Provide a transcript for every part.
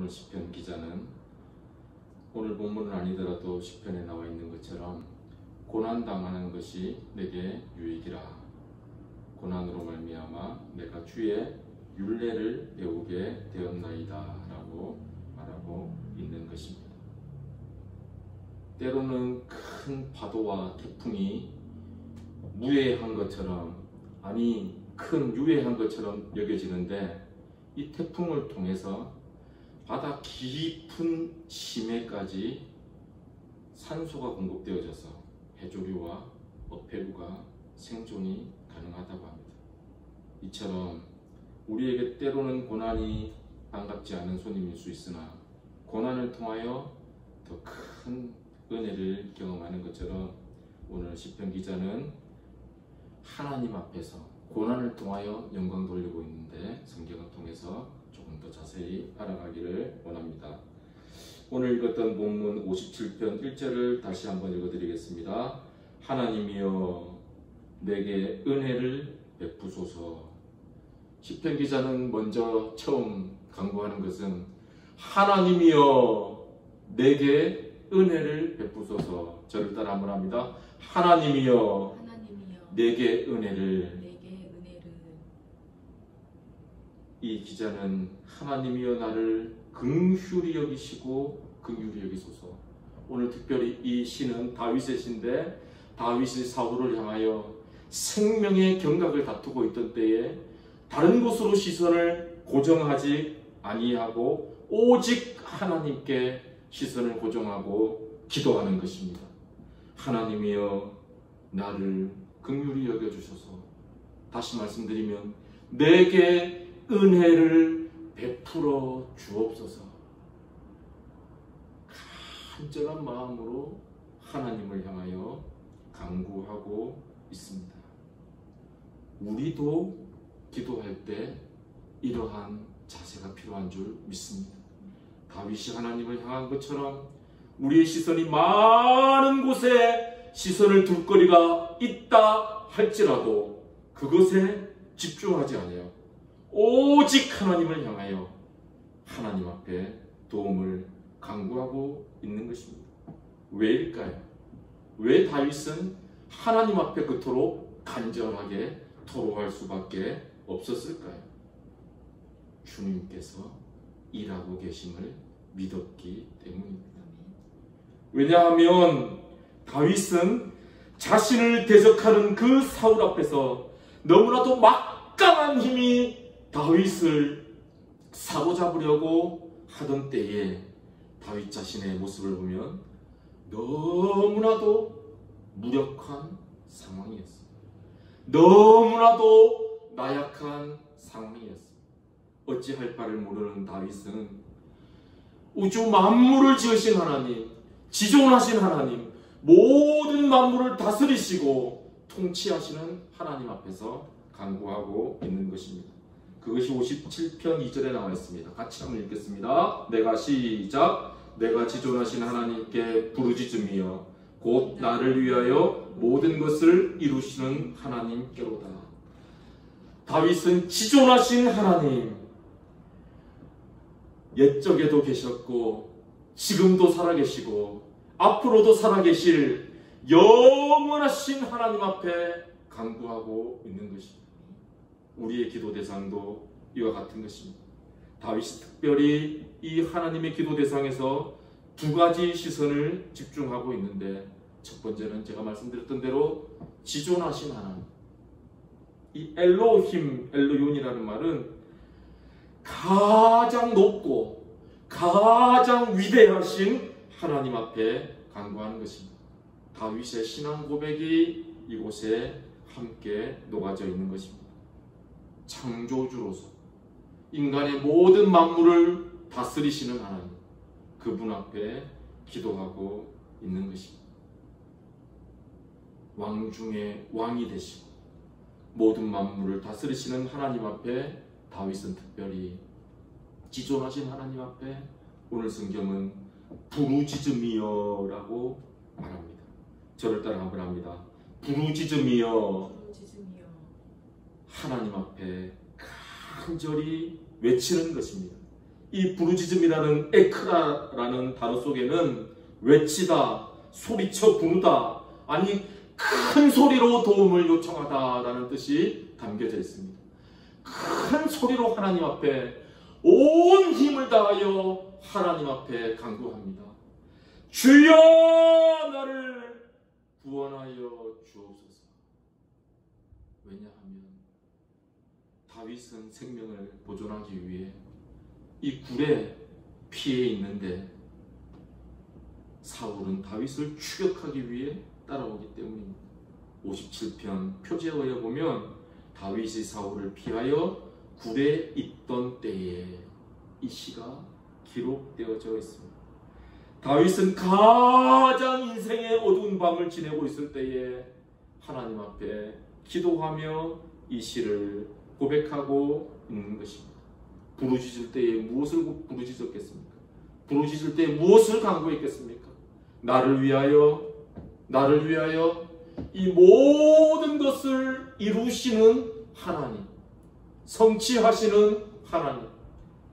오늘 시편 기자는 오늘 본문은 아니더라도 시편에 나와 있는 것처럼 고난당하는 것이 내게 유익이라. 고난으로 말미암아 내가 주의 율례를 배우게 되었나이다 라고 말하고 있는 것입니다. 때로는 큰 파도와 태풍이 무해한 것처럼, 아니 큰 유해한 것처럼 여겨지는데, 이 태풍을 통해서 바다 깊은 심해까지 산소가 공급되어져서 해조류와 어패류가 생존이 가능하다고 합니다. 이처럼 우리에게 때로는 고난이 반갑지 않은 손님일 수 있으나 고난을 통하여 더 큰 은혜를 경험하는 것처럼 오늘 시편 기자는 하나님 앞에서 고난을 통하여 영광 돌리고 있는데, 성경을 통해서 조금 더 자세히 알아가기를 원합니다. 오늘 읽었던 본문 57편 1절을 다시 한번 읽어드리겠습니다. 하나님이여 내게 은혜를 베푸소서. 시편 기자는 먼저 처음 강구하는 것은 하나님이여 내게 은혜를 베푸소서. 저를 따라 한번 합니다. 하나님이여 내게 은혜를. 이 기자는 하나님이여 나를 긍휼히 여기시고 긍휼히 여기소서. 오늘 특별히 이 시는 다윗의 시인데, 다윗이 사울을 향하여 생명의 경각을 다투고 있던 때에 다른 곳으로 시선을 고정하지 아니하고 오직 하나님께 시선을 고정하고 기도하는 것입니다. 하나님이여 나를 긍휼히 여겨주셔서, 다시 말씀드리면 내게 은혜를 베풀어 주옵소서. 간절한 마음으로 하나님을 향하여 간구하고 있습니다. 우리도 기도할 때 이러한 자세가 필요한 줄 믿습니다. 다윗이 하나님을 향한 것처럼 우리의 시선이 많은 곳에 시선을 둘 거리가 있다 할지라도 그것에 집중하지 않아요. 오직 하나님을 향하여 하나님 앞에 도움을 간구하고 있는 것입니다. 왜일까요? 왜 다윗은 하나님 앞에 그토록 간절하게 토로할 수밖에 없었을까요? 주님께서 일하고 계심을 믿었기 때문입니다. 왜냐하면 다윗은 자신을 대적하는 그 사울 앞에서 너무나도 막강한 힘이 다윗을 사로잡으려고 하던 때에 다윗 자신의 모습을 보면 너무나도 무력한 상황이었어요. 너무나도 나약한 상황이었어요. 어찌할 바를 모르는 다윗은 우주 만물을 지으신 하나님, 지존하신 하나님, 모든 만물을 다스리시고 통치하시는 하나님 앞에서 간구하고 있는 것입니다. 그것이 57편 2절에 나와 있습니다. 같이 한번 읽겠습니다. 내가 시작. 내가 지존하신 하나님께 부르짖으며 곧 나를 위하여 모든 것을 이루시는 하나님께로다. 다윗은 지존하신 하나님, 옛적에도 계셨고 지금도 살아계시고 앞으로도 살아계실 영원하신 하나님 앞에 간구하고 있는 것입니다. 우리의 기도 대상도 이와 같은 것입니다. 다윗이 특별히 이 하나님의 기도 대상에서 두 가지 시선을 집중하고 있는데, 첫 번째는 제가 말씀드렸던 대로 지존하신 하나님. 이 엘로힘, 엘로윤이라는 말은 가장 높고 가장 위대하신 하나님 앞에 간구하는 것입니다. 다윗의 신앙 고백이 이곳에 함께 녹아져 있는 것입니다. 창조주로서 인간의 모든 만물을 다스리시는 하나님, 그분 앞에 기도하고 있는 것입니다. 왕 중에 왕이 되시고 모든 만물을 다스리시는 하나님 앞에 다윗은 특별히 지존하신 하나님 앞에 오늘 성경은 부르짖으며라고 말합니다. 저를 따라 한번 합니다. 부르짖으며 하나님 앞에 간절히 외치는 것입니다. 이 부르짖음이라는 에크라라는 단어 속에는 외치다, 소리쳐 부르다, 아니 큰 소리로 도움을 요청하다라는 뜻이 담겨져 있습니다. 큰 소리로 하나님 앞에 온 힘을 다하여 하나님 앞에 간구합니다. 주여 나를 구원하여 주옵소서. 왜냐하면 다윗은 생명을 보존하기 위해 이 굴에 피해 있는데 사울은 다윗을 추격하기 위해 따라오기 때문입니다. 57편 표제에 의해 보면 다윗이 사울을 피하여 굴에 있던 때에 이 시가 기록되어져 있습니다. 다윗은 가장 인생의 어두운 밤을 지내고 있을 때에 하나님 앞에 기도하며 이 시를 고백하고 있는 것입니다. 부르짖을 때에 무엇을 부르짖었겠습니까? 부르짖을 때에 무엇을 간구했겠습니까? 나를 위하여 이 모든 것을 이루시는 하나님, 성취하시는 하나님.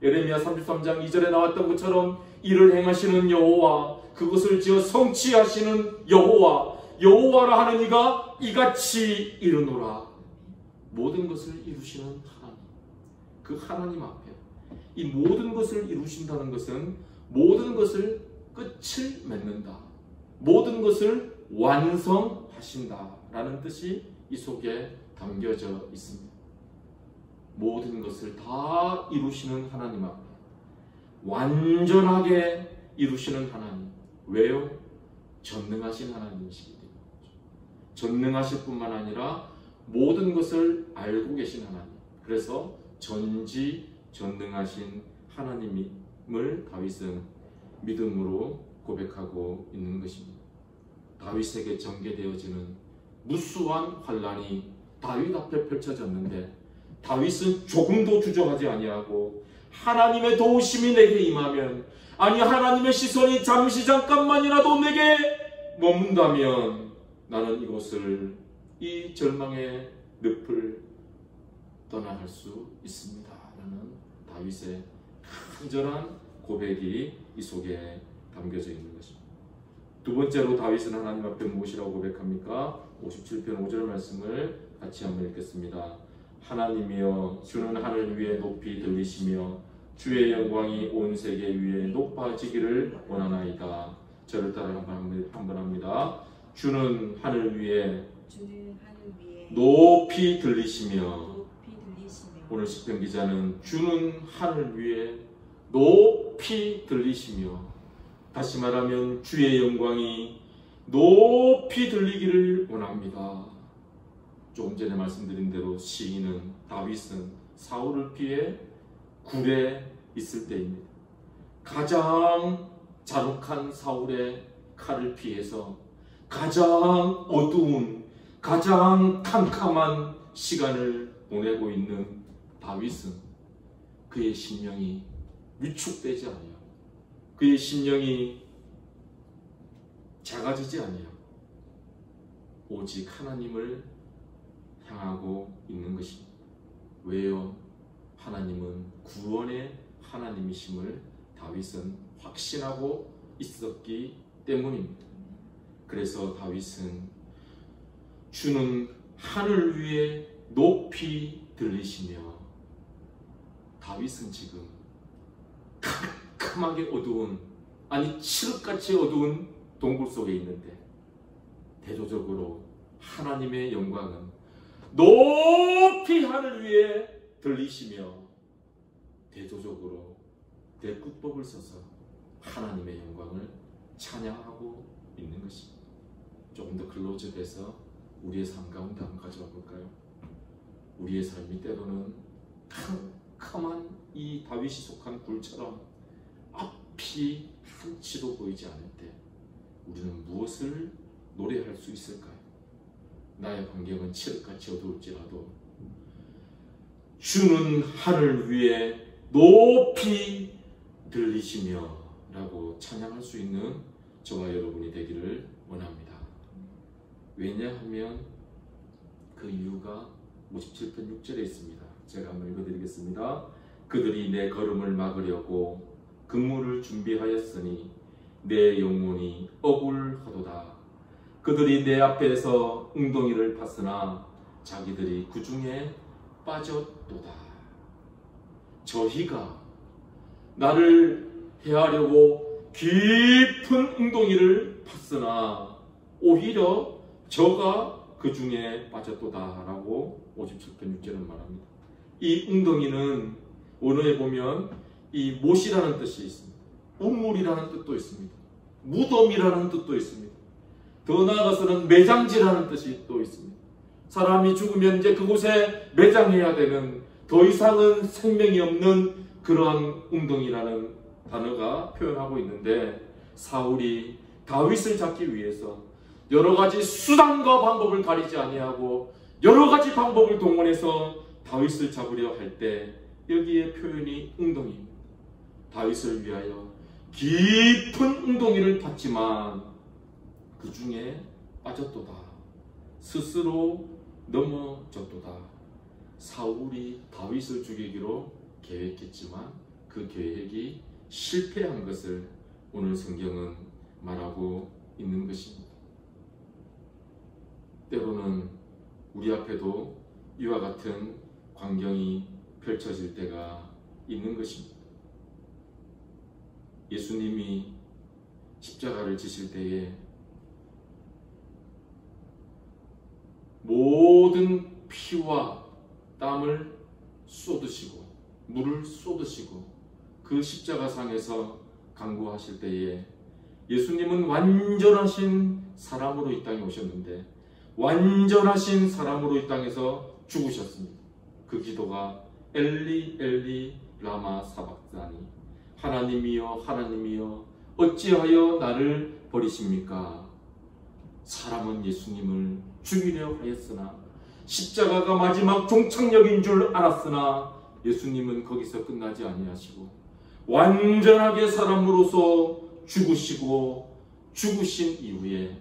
예레미야 33장 2절에 나왔던 것처럼 이를 행하시는 여호와, 그것을 지어 성취하시는 여호와라 하는 이가 이같이 이르노라. 모든 것을 이루시는 하나님, 그 하나님 앞에 이 모든 것을 이루신다는 것은 모든 것을 끝을 맺는다, 모든 것을 완성하신다라는 뜻이 이 속에 담겨져 있습니다. 모든 것을 다 이루시는 하나님 앞에 완전하게 이루시는 하나님. 왜요? 전능하신 하나님이시기 때문에. 전능하실 뿐만 아니라 모든 것을 알고 계신 하나님. 그래서 전지전능하신 하나님을 다윗은 믿음으로 고백하고 있는 것입니다. 다윗에게 전개되어지는 무수한 환란이 다윗 앞에 펼쳐졌는데 다윗은 조금도 주저하지 아니하고 하나님의 도우심이 내게 임하면, 아니 하나님의 시선이 잠깐만이라도 내게 머문다면 나는 이곳을, 이 절망의 늪을 떠나갈 수 있습니다 라는 다윗의 간절한 고백이 이 속에 담겨져 있는 것입니다. 두 번째로 다윗은 하나님 앞에 무엇이라고 고백합니까? 57편 5절 말씀을 같이 한번 읽겠습니다. 하나님이여 주는 하늘 위에 높이 들리시며 주의 영광이 온 세계 위에 높아지기를 원하나이다. 저를 따라 한번 합니다. 주는 하늘 위에 높이 들리시며, 오늘 시편 기자는 주는 하늘 위에 높이 들리시며, 다시 말하면 주의 영광이 높이 들리기를 원합니다. 조금 전에 말씀드린 대로 시인은, 다윗은 사울을 피해 굴에 있을 때입니다. 가장 잔혹한 사울의 칼을 피해서 가장 어두운, 가장 캄캄한 시간을 보내고 있는 다윗은 그의 심령이 위축되지 아니하고 그의 심령이 작아지지 아니하고 오직 하나님을 향하고 있는 것입니다. 왜요? 하나님은 구원의 하나님이심을 다윗은 확신하고 있었기 때문입니다. 그래서 다윗은 주는 하늘 위에 높이 들리시며, 다윗은 지금 캄캄하게 어두운, 아니 칠흑같이 어두운 동굴 속에 있는데 대조적으로 하나님의 영광은 높이 하늘 위에 들리시며 대조적으로 대국법을 써서 하나님의 영광을 찬양하고 있는 것입니다. 조금 더 클로즈돼서 우리의 삶 가운데 한번 가져와 볼까요? 우리의 삶이 때로는 캄캄한 이 다윗이 속한 굴처럼 앞이 한치도 보이지 않을 때 우리는 무엇을 노래할 수 있을까요? 나의 환경은 칠흑같이 어두울지라도 주는 하늘 위에 높이 들리시며 라고 찬양할 수 있는 저와 여러분이 되기를 원합니다. 왜냐하면 그 이유가 57편 6절에 있습니다. 제가 한번 읽어드리겠습니다. 그들이 내 걸음을 막으려고 그물을 준비하였으니 내 영혼이 억울하도다. 그들이 내 앞에서 웅덩이를 팠으나 자기들이 그 중에 빠졌도다. 저희가 나를 해하려고 깊은 웅덩이를 팠으나 오히려 저가 그 중에 빠졌도다 라고 57편 6절은 말합니다. 이 웅덩이는 원어에 보면 이 못이라는 뜻이 있습니다. 우물이라는 뜻도 있습니다. 무덤이라는 뜻도 있습니다. 더 나아가서는 매장지라는 뜻이 또 있습니다. 사람이 죽으면 이제 그곳에 매장해야 되는, 더 이상은 생명이 없는 그러한 웅덩이라는 단어가 표현하고 있는데, 사울이 다윗을 잡기 위해서 여러 가지 수단과 방법을 가리지 아니하고 여러 가지 방법을 동원해서 다윗을 잡으려 할 때 여기에 표현이 웅덩이입니다. 다윗을 위하여 깊은 웅덩이를 팠지만 그 중에 빠졌도다. 스스로 넘어졌도다. 사울이 다윗을 죽이기로 계획했지만 그 계획이 실패한 것을 오늘 성경은 말하고 있는 것입니다. 때로는 우리 앞에도 이와 같은 광경이 펼쳐질 때가 있는 것입니다. 예수님이 십자가를 지실 때에 모든 피와 땀을 쏟으시고 물을 쏟으시고 그 십자가상에서 간구하실 때에 예수님은 완전하신 사람으로 이 땅에 오셨는데 완전하신 사람으로 이 땅에서 죽으셨습니다. 그 기도가 엘리 엘리 라마 사박사니, 하나님이여 하나님이여 어찌하여 나를 버리십니까? 사람은 예수님을 죽이려 하였으나 십자가가 마지막 종착역인 줄 알았으나 예수님은 거기서 끝나지 아니하시고 완전하게 사람으로서 죽으시고 죽으신 이후에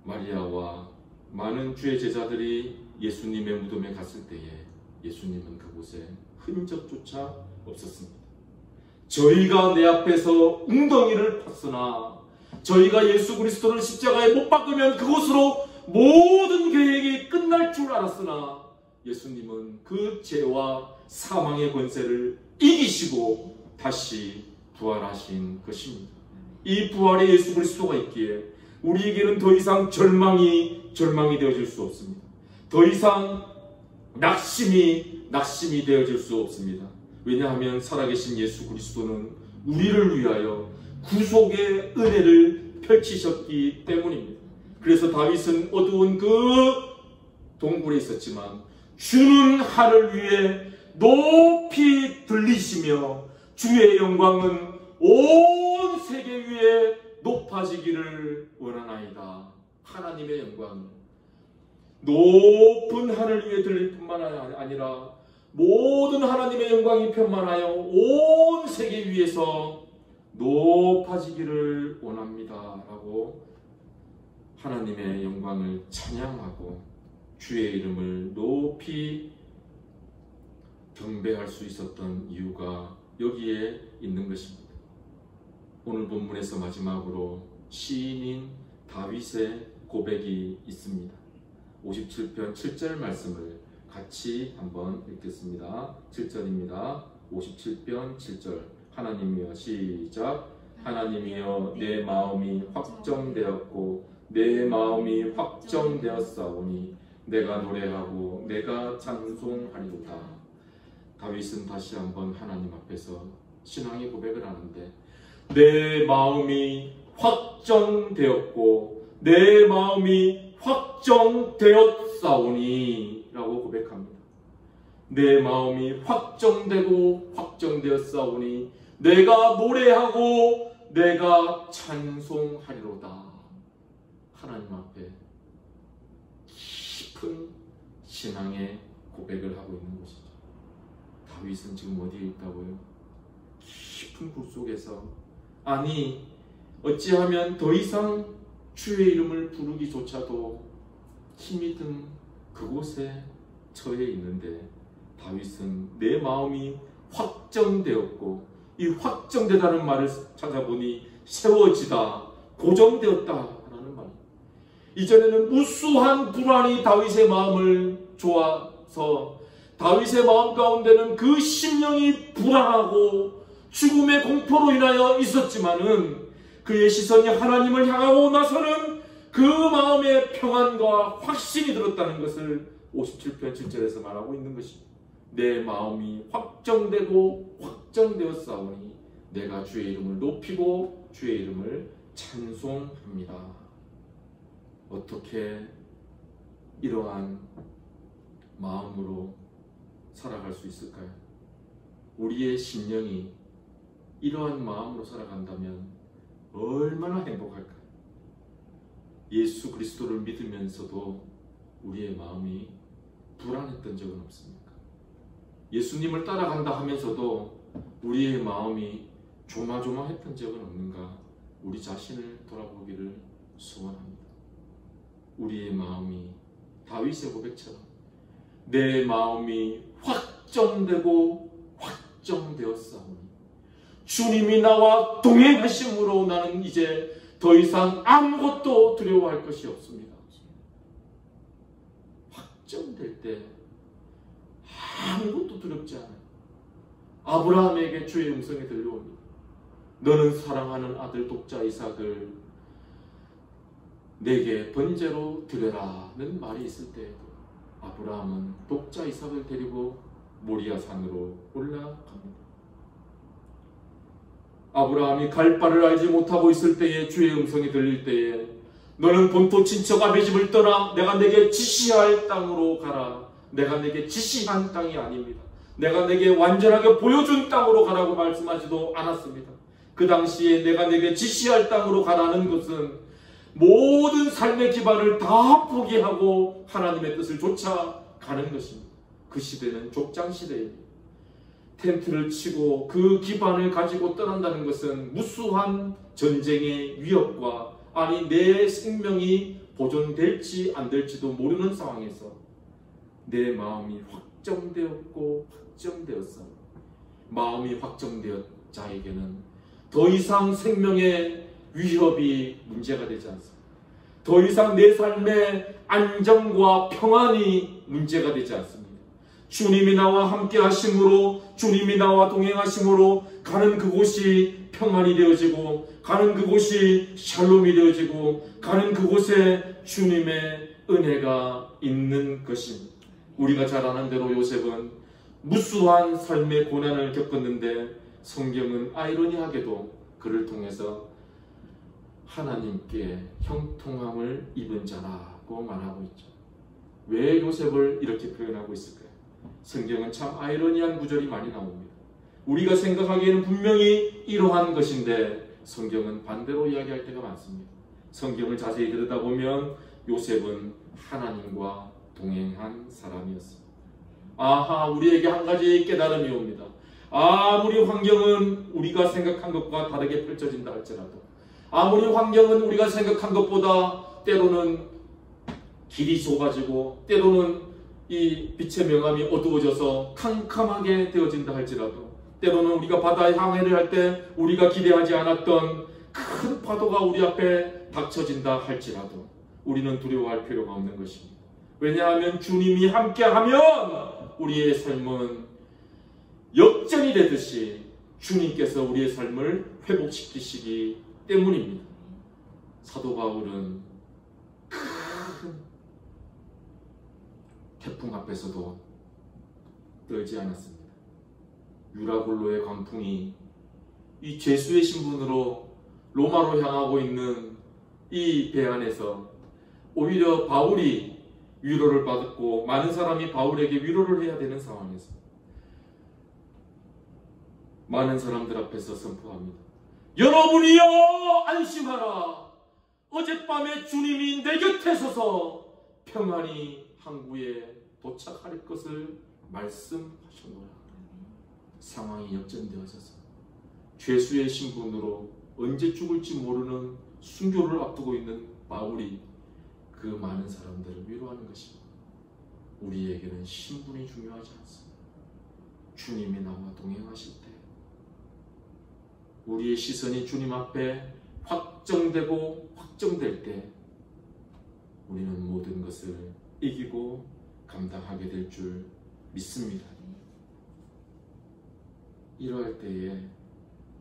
마리아와 많은 주의 제자들이 예수님의 무덤에 갔을 때에 예수님은 그곳에 흔적조차 없었습니다. 저희가 내 앞에서 웅덩이를 팠으나 저희가 예수 그리스도를 십자가에 못 박으면 그곳으로 모든 계획이 끝날 줄 알았으나 예수님은 그 죄와 사망의 권세를 이기시고 다시 부활하신 것입니다. 이 부활의 예수 그리스도가 있기에 우리에게는 더 이상 절망이 되어질 수 없습니다. 더 이상 낙심이 되어질 수 없습니다. 왜냐하면 살아계신 예수 그리스도는 우리를 위하여 구속의 은혜를 펼치셨기 때문입니다. 그래서 다윗은 어두운 그 동굴에 있었지만 주는 하늘 위에 높이 들리시며 주의 영광은 온 세계 위에 높아지기를 원하나이다. 하나님의 영광, 높은 하늘 위에 들릴 뿐만 아니라 모든 하나님의 영광이 편만하여 온 세계 위에서 높아지기를 원합니다 라고 하나님의 영광을 찬양하고 주의 이름을 높이 경배할 수 있었던 이유가 여기에 있는 것입니다. 오늘 본문에서 마지막으로 시인인 다윗의 고백이 있습니다. 57편 7절 말씀을 같이 한번 읽겠습니다. 7절입니다. 57편 7절 하나님이여 시작. 하나님이여 내 마음이 확정되었고 내 마음이 확정되었사오니 내가 노래하고 내가 찬송하리로다. 다윗은 다시 한번 하나님 앞에서 신앙의 고백을 하는데 내 마음이 확정되었고 내 마음이 확정되었사오니 라고 고백합니다. 내 마음이 확정되고 확정되었사오니 내가 노래하고 내가 찬송하리로다. 하나님 앞에 깊은 신앙의 고백을 하고 있는 것이죠. 다윗은 지금 어디에 있다고요? 깊은 굴 속에서, 아니 어찌하면 더 이상 주의 이름을 부르기조차도 힘이 든 그곳에 처해 있는데 다윗은 내 마음이 확정되었고, 이 확정되다는 말을 찾아보니 세워지다, 고정되었다라는 말. 이전에는 무수한 불안이 다윗의 마음을 조아서 다윗의 마음 가운데는 그 심령이 불안하고 죽음의 공포로 인하여 있었지만은 그의 시선이 하나님을 향하고 나서는 그 마음에 평안과 확신이 들었다는 것을 57편 7절에서 말하고 있는 것입니다. 내 마음이 확정되고 확정되었사오니 내가 주의 이름을 높이고 주의 이름을 찬송합니다. 어떻게 이러한 마음으로 살아갈 수 있을까요? 우리의 심령이 이러한 마음으로 살아간다면 얼마나 행복할까요? 예수 그리스도를 믿으면서도 우리의 마음이 불안했던 적은 없습니까? 예수님을 따라간다 하면서도 우리의 마음이 조마조마했던 적은 없는가? 우리 자신을 돌아보기를 소원합니다. 우리의 마음이 다윗의 고백처럼 내 마음이 확정되고 확정되었사오니 주님이 나와 동행하심으로 나는 이제 더 이상 아무것도 두려워할 것이 없습니다. 확정될 때 아무것도 두렵지 않아요. 아브라함에게 주의 음성이 들려옵니다. 너는 사랑하는 아들 독자 이삭을 내게 번제로 드려라는 말이 있을 때에도 아브라함은 독자 이삭을 데리고 모리아 산으로 올라갑니다. 아브라함이 갈 바를 알지 못하고 있을 때에 주의 음성이 들릴 때에 너는 본토 친척 아비 집을 떠나 내가 내게 지시할 땅으로 가라. 내가 내게 지시한 땅이 아닙니다. 내가 내게 완전하게 보여준 땅으로 가라고 말씀하지도 않았습니다. 그 당시에 내가 내게 지시할 땅으로 가라는 것은 모든 삶의 기반을 다 포기하고 하나님의 뜻을 쫓아가는 것입니다. 그 시대는 족장 시대입니다. 텐트를 치고 그 기반을 가지고 떠난다는 것은 무수한 전쟁의 위협과 아니 내 생명이 보존될지 안 될지도 모르는 상황에서 내 마음이 확정되었고 확정되었습니다. 마음이 확정되었 자에게는 더 이상 생명의 위협이 문제가 되지 않습니다. 더 이상 내 삶의 안정과 평안이 문제가 되지 않습니다. 주님이 나와 함께 하심으로 주님이 나와 동행하심으로 가는 그곳이 평안이 되어지고 가는 그곳이 샬롬이 되어지고 가는 그곳에 주님의 은혜가 있는 것입니다. 우리가 잘 아는 대로 요셉은 무수한 삶의 고난을 겪었는데 성경은 아이러니하게도 그를 통해서 하나님께 형통함을 입은 자라고 말하고 있죠. 왜 요셉을 이렇게 표현하고 있을까요? 성경은 참 아이러니한 구절이 많이 나옵니다. 우리가 생각하기에는 분명히 이러한 것인데 성경은 반대로 이야기할 때가 많습니다. 성경을 자세히 들여다보면 요셉은 하나님과 동행한 사람이었습니다. 아하, 우리에게 한 가지 깨달음이 옵니다. 아무리 환경은 우리가 생각한 것과 다르게 펼쳐진다 할지라도 아무리 환경은 우리가 생각한 것보다 때로는 길이 좁아지고 때로는 이 빛의 명암이 어두워져서 캄캄하게 되어진다 할지라도 때로는 우리가 바다에 항해를 할 때 우리가 기대하지 않았던 큰 파도가 우리 앞에 닥쳐진다 할지라도 우리는 두려워할 필요가 없는 것입니다. 왜냐하면 주님이 함께하면 우리의 삶은 역전이 되듯이 주님께서 우리의 삶을 회복시키시기 때문입니다. 사도 바울은 큰 태풍 앞에서도 떨지 않았습니다. 유라굴로의 광풍이 이 죄수의 신분으로 로마로 향하고 있는 이 배 안에서 오히려 바울이 위로를 받았고 많은 사람이 바울에게 위로를 해야 되는 상황에서 많은 사람들 앞에서 선포합니다. 여러분이여 안심하라. 어젯밤에 주님이 내 곁에 서서 평안히 항구에 도착할 것을 말씀하셨노라. 상황이 역전되어져서 죄수의 신분으로 언제 죽을지 모르는 순교를 앞두고 있는 바울이 그 많은 사람들을 위로하는 것입니다. 우리에게는 신분이 중요하지 않습니다. 주님이 나와 동행하실 때, 우리의 시선이 주님 앞에 확정되고 확정될 때 우리는 모든 것을 이기고 감당하게 될 줄 믿습니다. 이러할 때에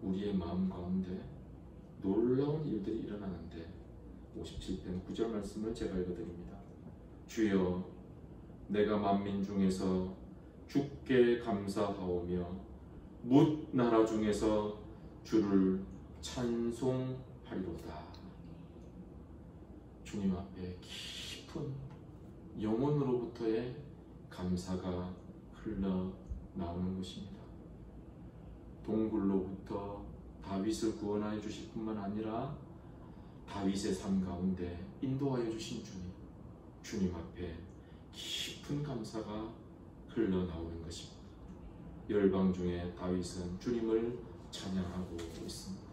우리의 마음 가운데 놀라운 일들이 일어나는데 57편 9절 말씀을 제가 읽어드립니다. 주여, 내가 만민 중에서 주께 감사하오며 뭇 나라 중에서 주를 찬송하리로다. 주님 앞에 깊은 영혼으로부터의 감사가 흘러나오는 것입니다. 동굴로부터 다윗을 구원하여 주실 뿐만 아니라 다윗의 삶 가운데 인도하여 주신 주님 앞에 깊은 감사가 흘러나오는 것입니다. 열방 중에 다윗은 주님을 찬양하고 있습니다.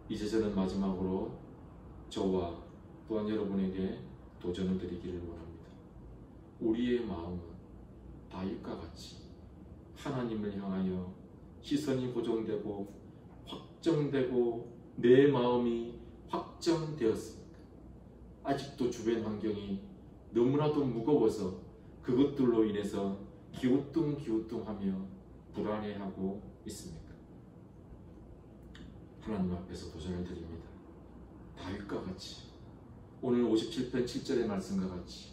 이제 저는 마지막으로 저와 또한 여러분에게 도전을 드리기를 원합니다. 우리의 마음은 다윗과 같이 하나님을 향하여 시선이 고정되고 확정되고 내 마음이 확정되었습니까? 아직도 주변 환경이 너무나도 무거워서 그것들로 인해서 기우뚱기우뚱하며 불안해하고 있습니까? 하나님 앞에서 도전을 드립니다. 다윗과 같이, 오늘 57편 7절의 말씀과 같이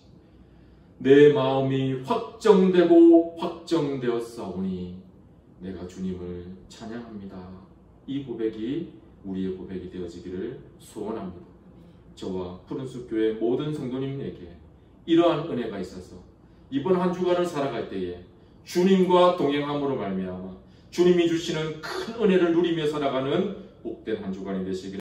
내 마음이 확정되고 확정되었사오니 내가 주님을 찬양합니다. 이 고백이 우리의 고백이 되어지기를 소원합니다. 저와 푸른숲 교회 모든 성도님에게 이러한 은혜가 있어서 이번 한 주간을 살아갈 때에 주님과 동행함으로 말미암아 주님이 주시는 큰 은혜를 누리며 살아가는 복된 한 주간이 되시기를